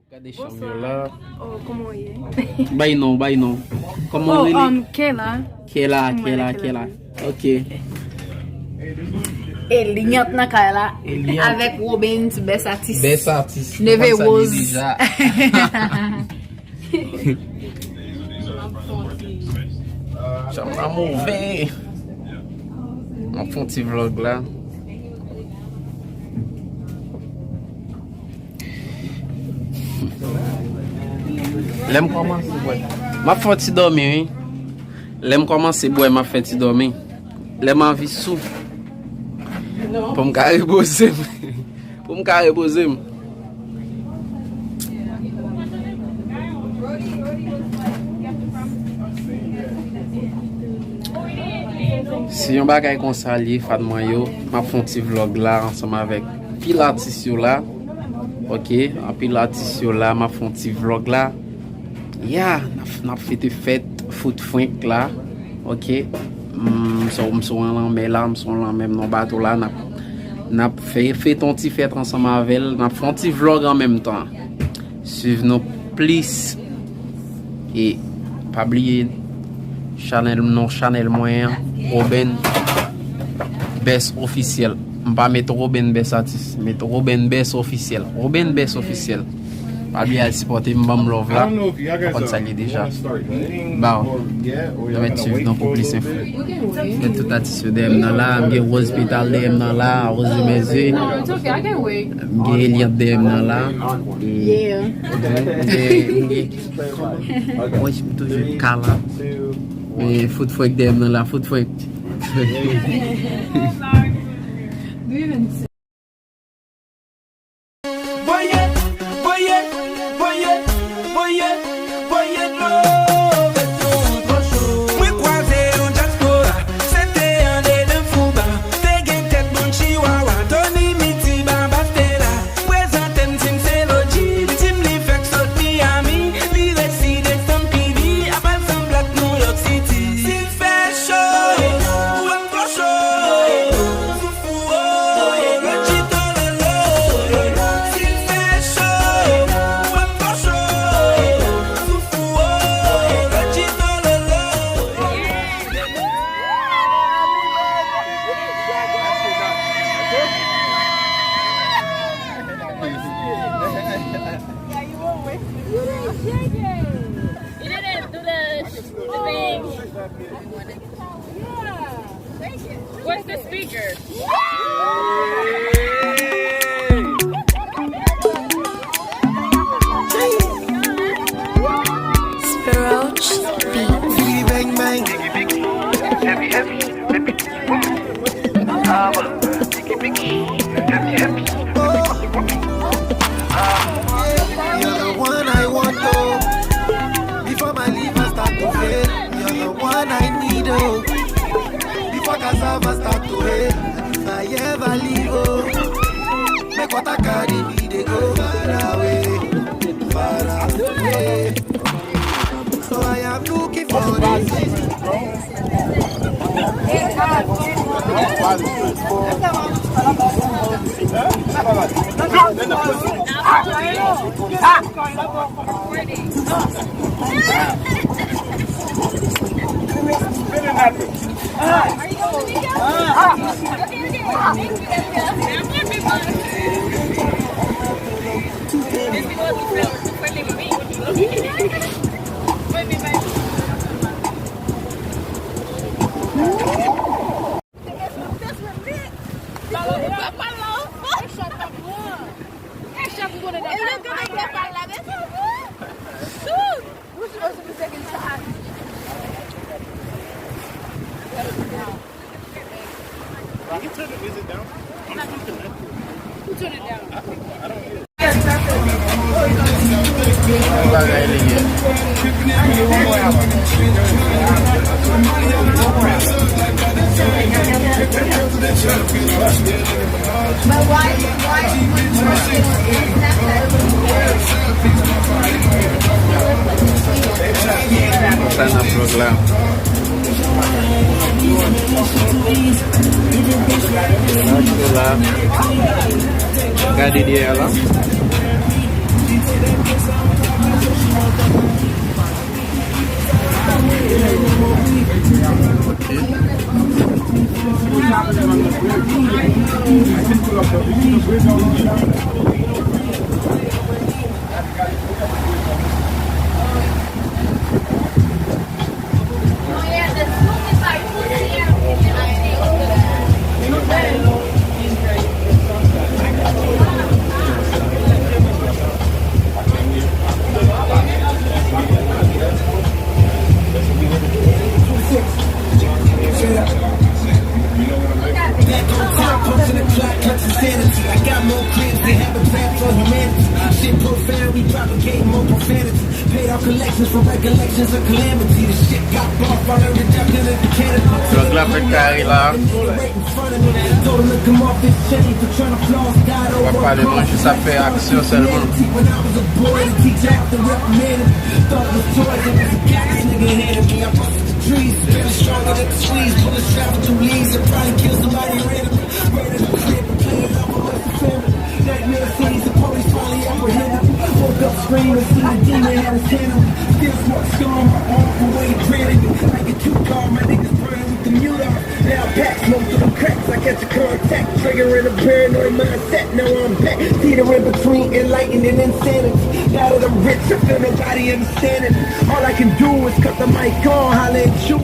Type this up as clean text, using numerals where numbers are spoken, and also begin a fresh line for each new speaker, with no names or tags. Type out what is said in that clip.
Cadê chamou lá?
Oh, como é?
Bay non. Comment
Oh,
ele?
Kela.
Kela. Ok.
Ele nyat na kaya la
Eliant.
avec Robin, best artist.
Best artist.
Neve
Comment ça
Rose.
dit déjà? J'aime pas mauvais. On fait un petit vlog là. L'aime commencer boire. M'a fait dormir. Oui. L'aime commencer boire, m'a fait dormir. L'aime envie sous. Pour me carrer reposer. Pour me carrer reposer. Si on bagay kon sa li Fatma yo, m'a font petit vlog là ensemble avec pile artiste yo là. OK, en pile artiste yo là, m'a font petit vlog là. Ya, n'a fait fête foot frank là. OK. M'son en mais là, m'son en même dans bateau là, n'a fait ton petit fête ensemble avec elle, n'a fait un petit vlog en même temps. Suivez-nous please. Et pas oublier Chanel moyen Robin Best officiel. Pas mettre Robin Best artiste, mettre Robin Best officiel. Robin Best officiel. Pas bien supporter Mbam Love là. On ça déjà. Bah, je vais suivre dans pour plus info. Il y a tout artiste DM dans là, il y a Hospital DM dans là, Rose Mesé.
It's okay, I can wait.
Il y a Eliant DM dans là.
Yeah.
Moi, je suis toujours calme. Mais foot folk DM dans là, foot folk.
Do you even see?
You didn't do the thing. Where's the speaker?
Spiroach Beat.
Bang bang, heavy, heavy, you're the one I want, oh. Before my liver start to fail, you're the one I need, oh. Before cassava start to fail, if I ever leave, oh. Make what I carry me, they go far away. So I am looking for this.
Bagay lagi.
But why
Está na programa. Lá. Cadê ela?
I got more cribs than Habitat for Humanity. Shit profound, we propagate more profanity. Paid our collections for recollections of calamity. The shit got off on a reduction of the canopy.
Vlog la fèt kari la.
Told him to come off his chain for trying to floss God
On va
over.
pale manje sa fè aksyon selman.
When I was a boy, the teacher had to reprimand me. Thought it was toys, it was a gas nigga handed me. I busted the trees, feeling stronger than the squeeze. Bullets travel through leaves and probably kill somebody randomly. Right in the crib and playing up with the family. Nightmare scenes, the police finally apprehended me. Woke up screaming, see the demon had his hand on me. Still smoke storm, my arm from where he granted me. Like a 2-car, my niggas burning with the mute off. Now pack smoke through the cracks, I catch a contact. Triggering a paranoid mindset, now I'm back. Teetering between enlightened and insanity. Now that I'm rich, I feel nobody understanding me. All I can do is cut the mic on, holla at you.